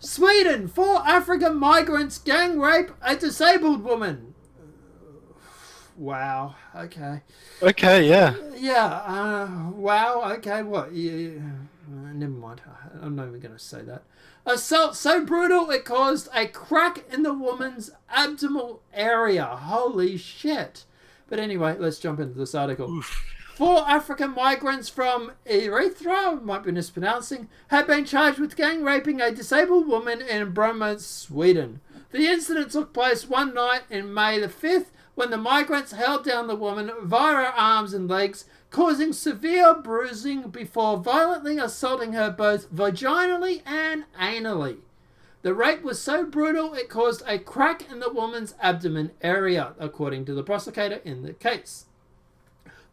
Sweden, 4 African migrants gang rape a disabled woman. Wow. Okay. Okay, yeah. Yeah. Wow. Okay. What? Yeah. Never mind. I'm not even going to say that. Assault so brutal it caused a crack in the woman's abdominal area. Holy shit. But anyway, let's jump into this article. Oof. 4 African migrants from Eritrea, might be mispronouncing, have been charged with gang raping a disabled woman in Bromma, Sweden. The incident took place one night in May the 5th when the migrants held down the woman via her arms and legs, causing severe bruising before violently assaulting her both vaginally and anally. The rape was so brutal it caused a crack in the woman's abdomen area, according to the prosecutor in the case.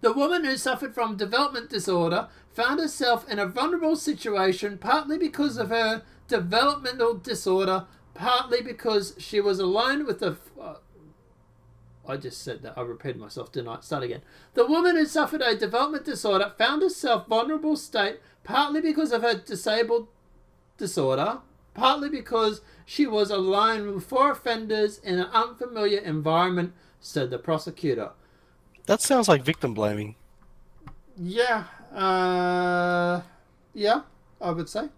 The woman, who suffered from development disorder, found herself in a vulnerable situation partly because of her developmental disorder, partly because she was alone with the... I just said that. I repeated myself, didn't I? Start again. The woman, who suffered a development disorder, found herself vulnerable state partly because of her disabled disorder, partly because she was alone with 4 offenders in an unfamiliar environment, said the prosecutor. That sounds like victim blaming. Yeah, yeah, I would say.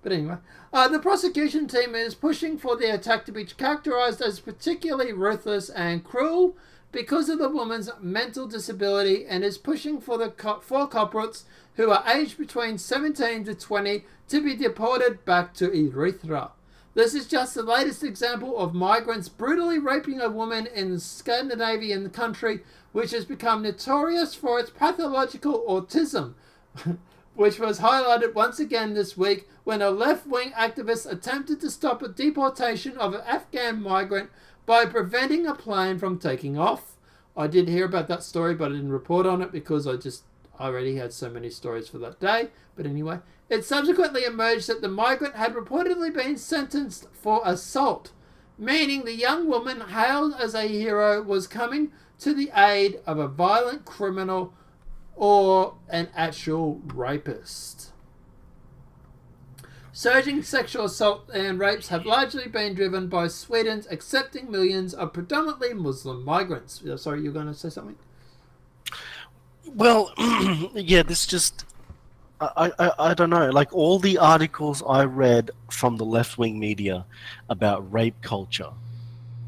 But anyway, the prosecution team is pushing for the attack to be characterized as particularly ruthless and cruel because of the woman's mental disability, and is pushing for the 4 culprits, who are aged between 17 to 20, to be deported back to Eritrea. This is just the latest example of migrants brutally raping a woman in the Scandinavian country, which has become notorious for its pathological autism, which was highlighted once again this week when a left-wing activist attempted to stop a deportation of an Afghan migrant by preventing a plane from taking off. I did hear about that story, but I didn't report on it because I already had so many stories for that day. But anyway, it subsequently emerged that the migrant had reportedly been sentenced for assault, meaning the young woman, hailed as a hero, was coming to the aid of a violent criminal or an actual rapist. Surging sexual assault and rapes have largely been driven by Sweden's accepting millions of predominantly Muslim migrants. Sorry, you're going to say something? Well, yeah, this just... I don't know. Like, all the articles I read from the left-wing media about rape culture,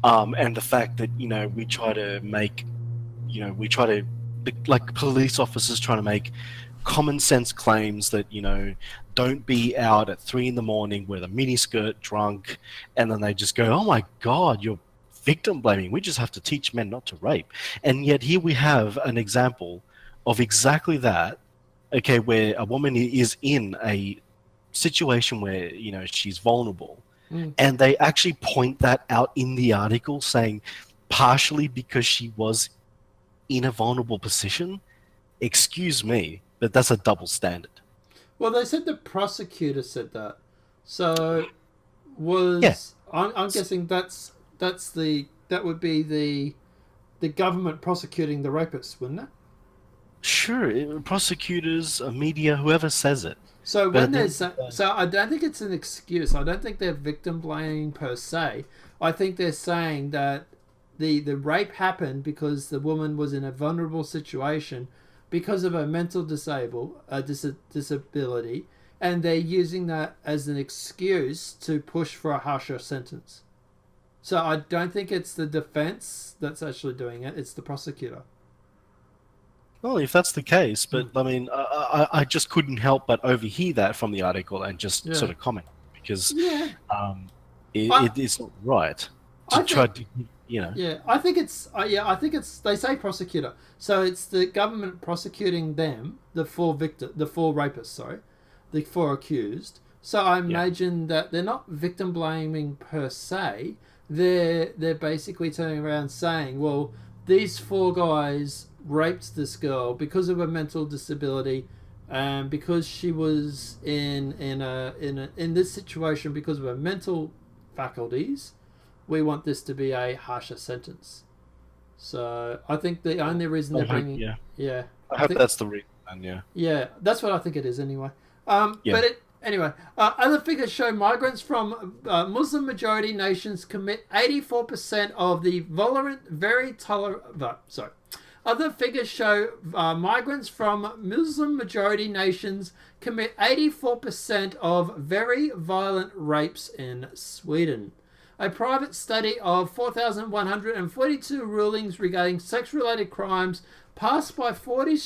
and the fact that, we try to make, like police officers trying to make common sense claims that, don't be out at 3 a.m. with a miniskirt, drunk, and then they just go, oh my God, you're victim blaming. We just have to teach men not to rape. And yet here we have an example of exactly that, okay, where a woman is in a situation where, she's vulnerable. And they actually point that out in the article, saying partially because she was in a vulnerable position. Excuse me, but that's a double standard. Well, they said the prosecutor said that. So was... Yeah. I'm guessing that would be the government prosecuting the rapist, wouldn't it? Sure, prosecutors, media, whoever says it. So when there's so I don't think it's an excuse. I don't think they're victim blaming per se. I think they're saying that the rape happened because the woman was in a vulnerable situation because of her mental disability, and they're using that as an excuse to push for a harsher sentence. So I don't think it's the defense that's actually doing it. It's the prosecutor. Well, if that's the case, but I mean, I just couldn't help but overhear that from the article and just sort of comment, because it's not right to try to, Yeah, I think it's. I think it's. They say prosecutor, so it's the government prosecuting them, the 4 rapists. Sorry, the 4 accused. So I imagine that they're not victim blaming per se. They're basically turning around saying, well, these 4 guys raped this girl because of her mental disability, and because she was in this situation because of her mental faculties. We want this to be a harsher sentence. So I think the only reason they're bringing... I hope that's the reason, Yeah, that's what I think it is anyway. Yeah. But Anyway, other figures show migrants from Muslim-majority nations commit 84% of the Other figures show migrants from Muslim-majority nations commit 84% of very violent rapes in Sweden. A private study of 4,142 rulings regarding sex-related crimes passed by 40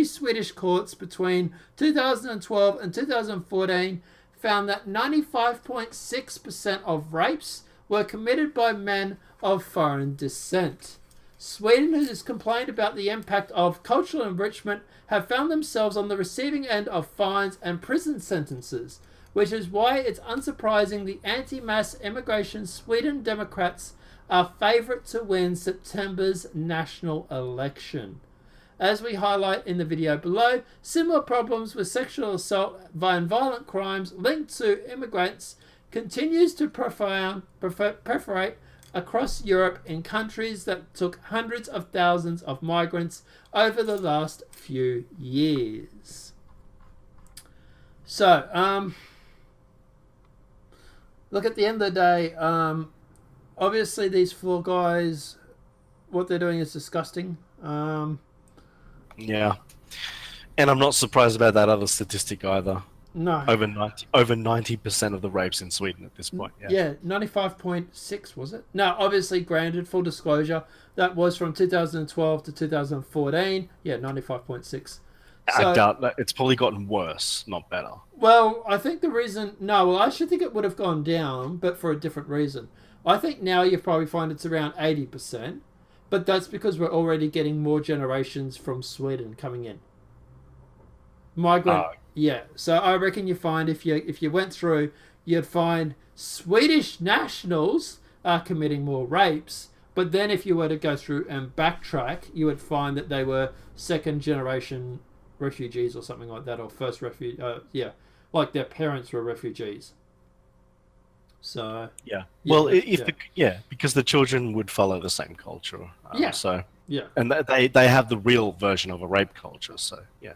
Swedish courts between 2012 and 2014 found that 95.6% of rapes were committed by men of foreign descent. Sweden, who has complained about the impact of cultural enrichment, have found themselves on the receiving end of fines and prison sentences, which is why it's unsurprising the anti-mass immigration Sweden Democrats are favourite to win September's national election. As we highlight in the video below, similar problems with sexual assault and violent crimes linked to immigrants continues to perforate across Europe in countries that took hundreds of thousands of migrants over the last few years. So, look, at the end of the day, obviously these four guys, what they're doing is disgusting. Yeah. And I'm not surprised about that other statistic either. No. Over 90% of the rapes in Sweden at this point. Yeah, 95.6 was it? Now, obviously, granted, full disclosure, that was from 2012 to 2014. Yeah, 95.6. I doubt that. It's probably gotten worse, not better. Well, I think the reason... No, well, I should think it would have gone down, but for a different reason. I think now you probably find it's around 80%, but that's because we're already getting more generations from Sweden coming in. Migrant... Yeah, so I reckon you find if you went through, you'd find Swedish nationals are committing more rapes, but then if you were to go through and backtrack, you would find that they were second generation refugees or something like that, or first like their parents were refugees. So yeah, well, because the children would follow the same culture. So yeah, and they have the real version of a rape culture. So yeah.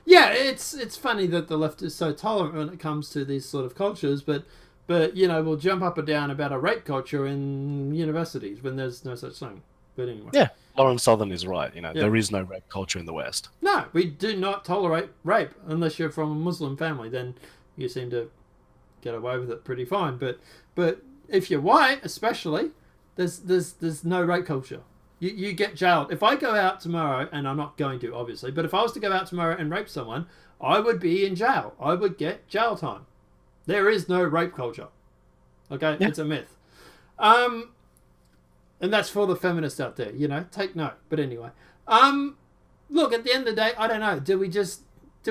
Yeah, it's funny that the left is so tolerant when it comes to these sort of cultures, but we'll jump up and down about a rape culture in universities when there's no such thing. But anyway. Yeah, Lauren Southern is right. There is no rape culture in the West. No, we do not tolerate rape unless you're from a Muslim family. Then you seem to get away with it pretty fine. But if you're white, especially, there's no rape culture. You get jailed. If I go out tomorrow, and I'm not going to, obviously, but if I was to go out tomorrow and rape someone, I would be in jail. I would get jail time. There is no rape culture. Okay? Yeah. It's a myth. And that's for the feminists out there, take note. But anyway. Look, at the end of the day, I don't know. Do we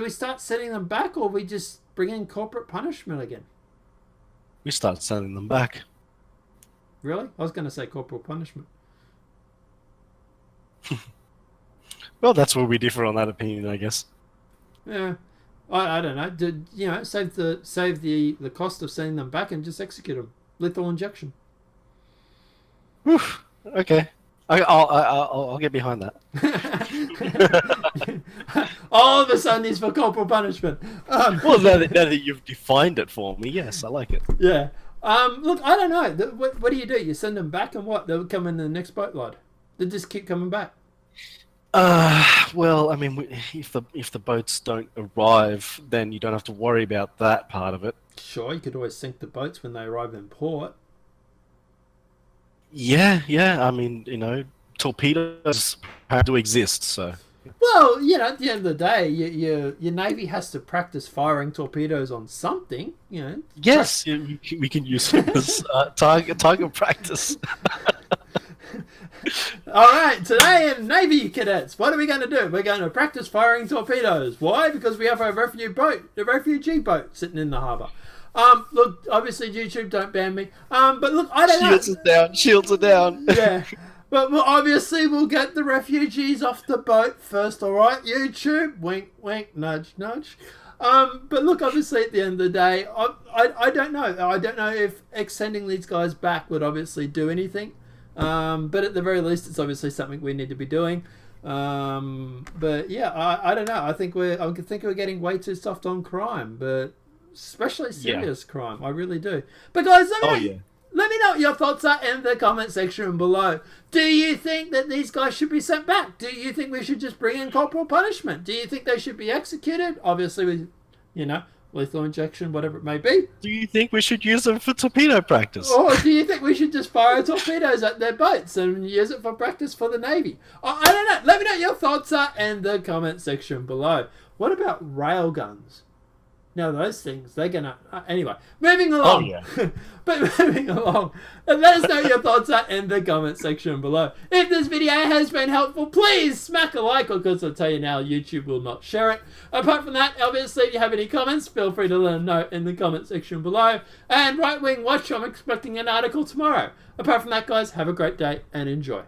start sending them back, or we just bring in corporate punishment again? We start sending them back. Really? I was going to say corporal punishment. Well, that's where we differ on that opinion, I guess. Yeah, I don't know. Save the cost of sending them back and just execute them. Lethal injection. Whew. Okay, I'll get behind that. All of a sudden, he's for corporal punishment. Well, now that you've defined it for me, yes, I like it. Yeah. Look, I don't know. What do? You send them back, and what? They'll come in the next boatload. They just keep coming back. Well, I mean, if the boats don't arrive, then you don't have to worry about that part of it. Sure, you could always sink the boats when they arrive in port. Yeah. I mean, torpedoes do exist, so. Well, at the end of the day, your Navy has to practice firing torpedoes on something, Yes, we can use it as target practice. All right, today in Navy cadets, what are we going to do? We're going to practice firing torpedoes. Why? Because we have a refugee boat sitting in the harbour. Look, obviously YouTube, don't ban me. But look, I don't know. Shields are down. Yeah. But obviously we'll get the refugees off the boat first, all right? YouTube, wink, wink, nudge, nudge. But look, obviously at the end of the day, I don't know. I don't know if sending these guys back would obviously do anything. But at the very least, it's obviously something we need to be doing. But yeah, I don't know. I think we're getting way too soft on crime. But especially serious crime. I really do. But guys, let me know what your thoughts are in the comment section below. Do you think that these guys should be sent back? Do you think we should just bring in corporal punishment? Do you think they should be executed? Obviously with, lethal injection, whatever it may be. Do you think we should use them for torpedo practice? Or do you think we should just fire torpedoes at their boats and use it for practice for the Navy? I don't know. Let me know what your thoughts are in the comment section below. What about railguns? Now those things, they're gonna... anyway, moving along. Oh, yeah. But moving along, let us know your thoughts are in the comment section below. If this video has been helpful, please smack a like, because I'll tell you now, YouTube will not share it. Apart from that, obviously, if you have any comments, feel free to let them know in the comment section below. And Right Wing Watch, I'm expecting an article tomorrow. Apart from that, guys, have a great day and enjoy.